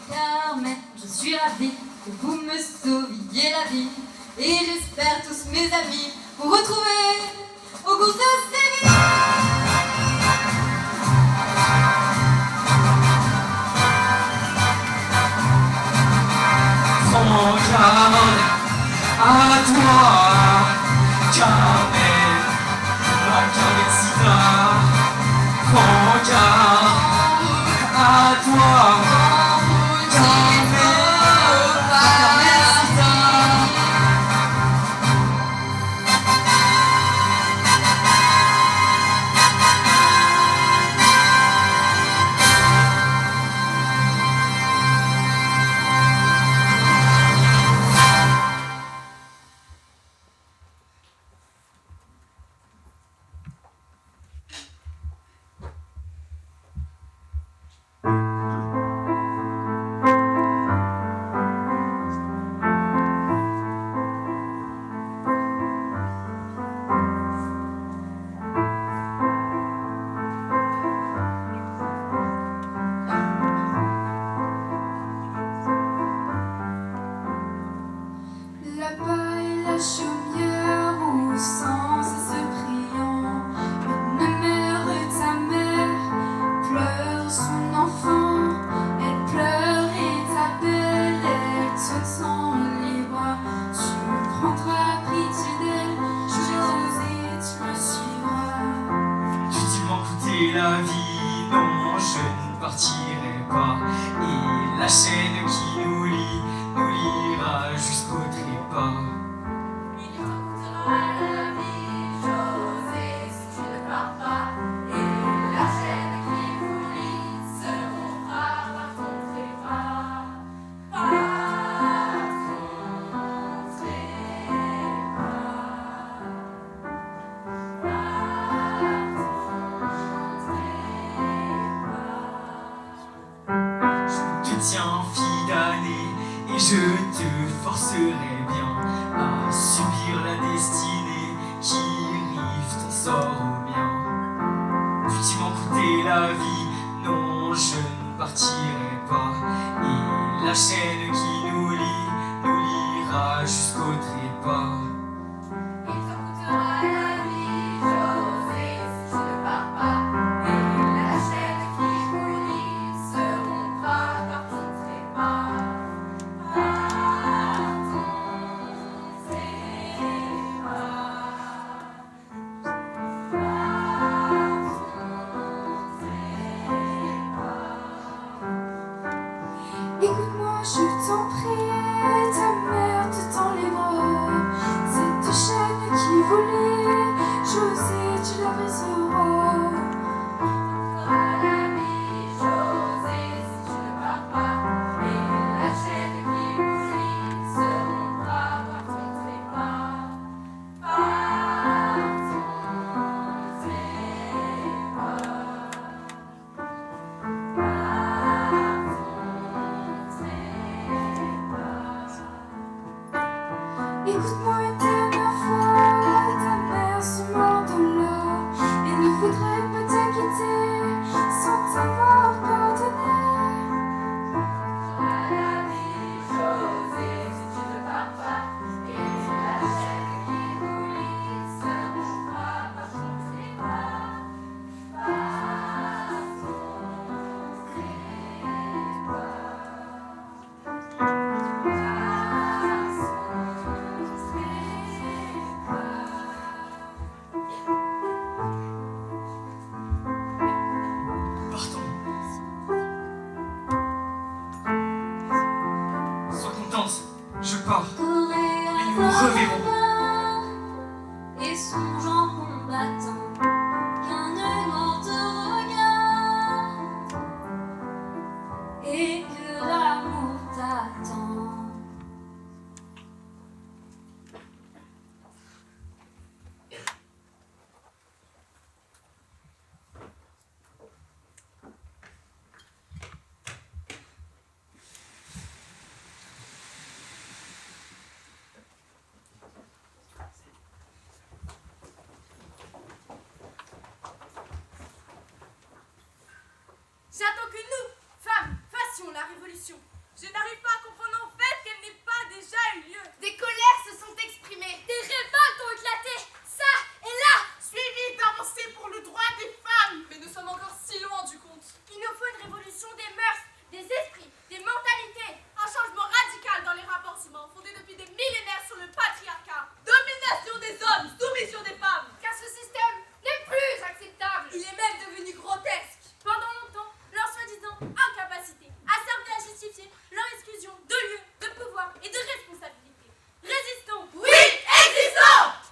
S8: Carmen, je suis ravie que vous me sauviez la vie. Et j'espère tous mes amis vous retrouver au cours de Séville.
S3: Prends garde à toi, Carmen, ma Carmencita. Prends garde à toi, Carmen, ma Carmencita.
S2: La paille, la chaumière, au sang, ça se priant. Une mère et ta mère pleure son enfant. Elle pleure et t'appelle, elle te tend les bras. Tu prendras pitié d'elle, José, tu me suivras.
S3: T'utilement coûter la vie, non, je ne partirai pas. Et la chaîne qui nous liera jusqu'au trépas.
S7: Il te coûtera la vie, José, si tu ne pars pas. Et la chaîne qui vous lie se rompra par ton trépas. Par ton trépas. Par ton trépas.
S3: Je te tiens fille d'année et je te forcerai bien à subir la destinée qui rive ton sort au mien. T'utilement coûter la vie, non, je ne partirai pas. Et la chaîne qui nous liera jusqu'au trépas.
S7: Il te coûtera la vie, José, si tu ne pars pas. Et la chaîne qui vous lie se rompra par ton trépas. Par ton trépas. Par ton trépas.
S2: Écoute-moi, je
S3: importante. Je pars. Et nous nous reverrons.
S8: Et songe en combattant qu'un œil noir te regarde et que l'amour t'attend.
S6: J'attends que nous, femmes, fassions la révolution. Je n'arrive pas à comprendre en fait qu'elle n'ait pas déjà eu lieu. Des colères se sont exprimées. Des révoltes ont éclaté. Ça et là.
S5: Suivi d'avancer pour le droit des femmes.
S6: Mais nous sommes encore si loin du compte. Il nous faut une révolution des mœurs, des esprits, des mentalités. Un changement radical dans les rapports humains fondés depuis des millénaires sur le patriarcat. Domination des hommes, soumission des femmes. Car ce système n'est plus acceptable. Il est même devenu grotesque. Pendant longtemps, leur soi-disant incapacité a servi à justifier leur exclusion de lieu, de pouvoir et de responsabilité. Résistons. Oui, existons.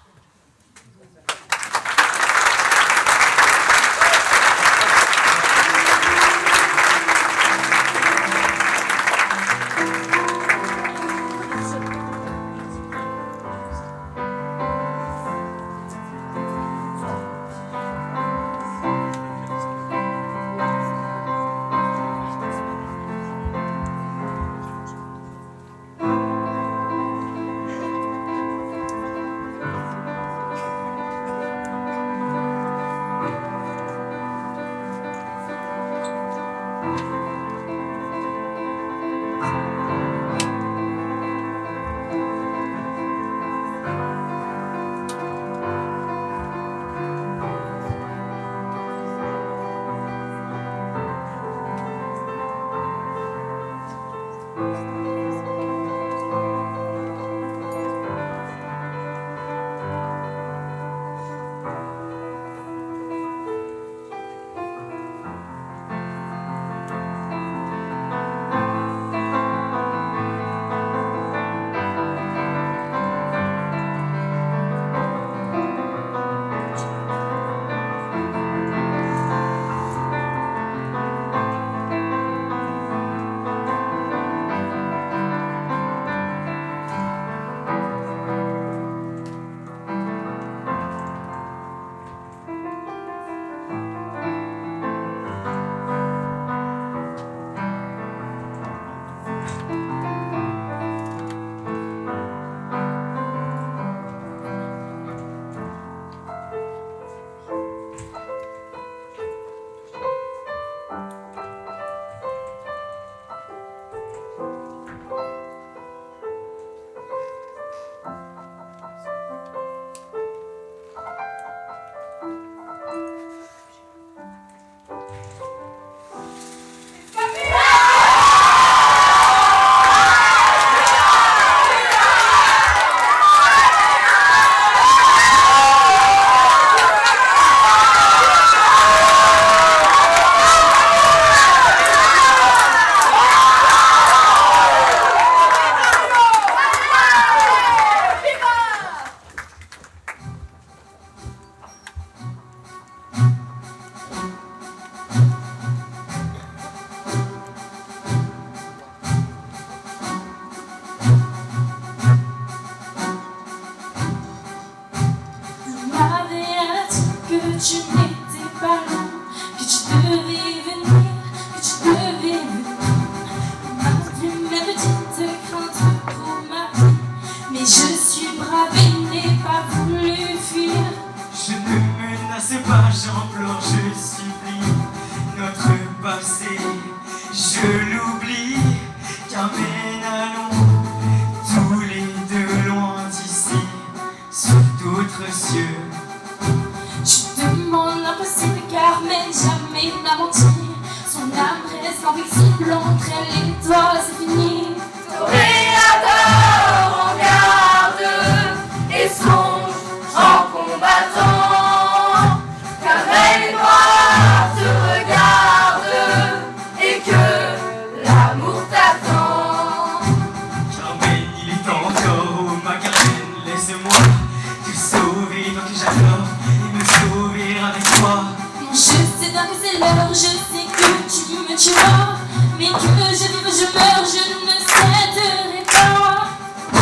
S2: invisible entre elle et toi, c'est fini.
S7: Toréador en garde et songe en combattant, car elle noire te regarde et que l'amour t'attend.
S2: que c'est l'heure, je sais que tu me tueras. Mais que je vive, je meurs, je ne céderai pas.
S7: Et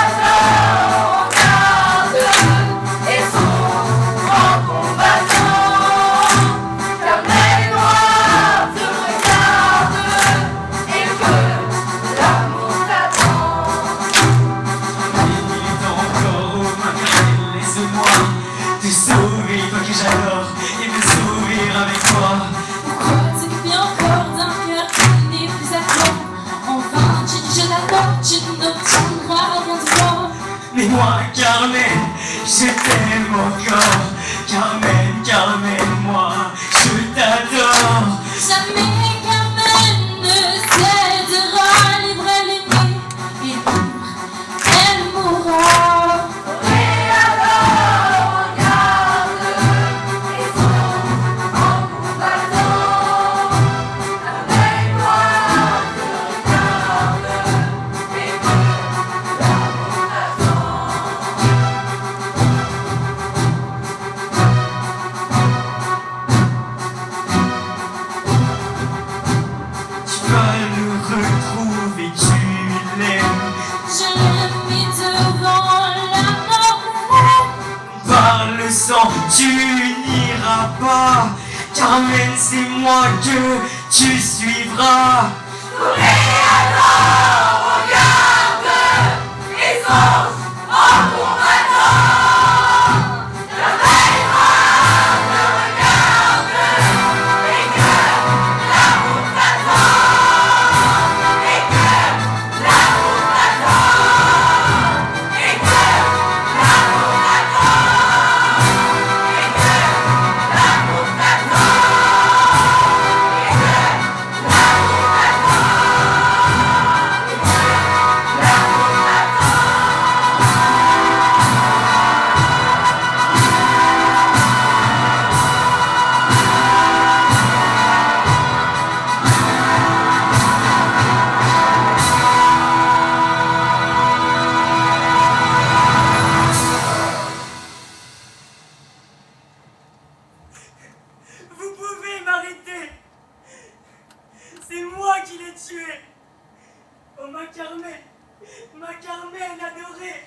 S7: alors on garde et sont en combattant. Car les noirs te regardent et que l'amour t'attend.
S3: Il est encore au Macarel, laisse-moi te sauver, toi que j'adore, et me sourire avec toi.
S2: Pourquoi t'occuper encore d'un cœur qui n'est plus à toi? Enfin, je t'attends, tu n'obtiendras rien de moi.
S3: Mais moi, Carmen, je t'aime encore. Carmen, Carmen, moi, je t'adore.
S2: Jamais Carmen ne cédera, libre elle est née, et libre elle mourra.
S7: Et alors on garde et sont en combattant. Avec moi te regarde et que l'amour t'attend.
S3: Tu vas le retrouver, tu l'aimes.
S2: Je l'ai mis devant la mort.
S3: Par le sang, tu n'iras pas. Carmen, c'est moi que tu suivras.
S7: Et alors on garde et sont en combattant. Avec moi te regarde et que l'amour t'attend. Et que l'amour t'attend. Et que l'amour t'attend. Et que l'amour t'attend. Et que l'amour
S3: Vous pouvez m'arrêter. C'est moi qui l'ai tué. Oh ma Carmen adorée.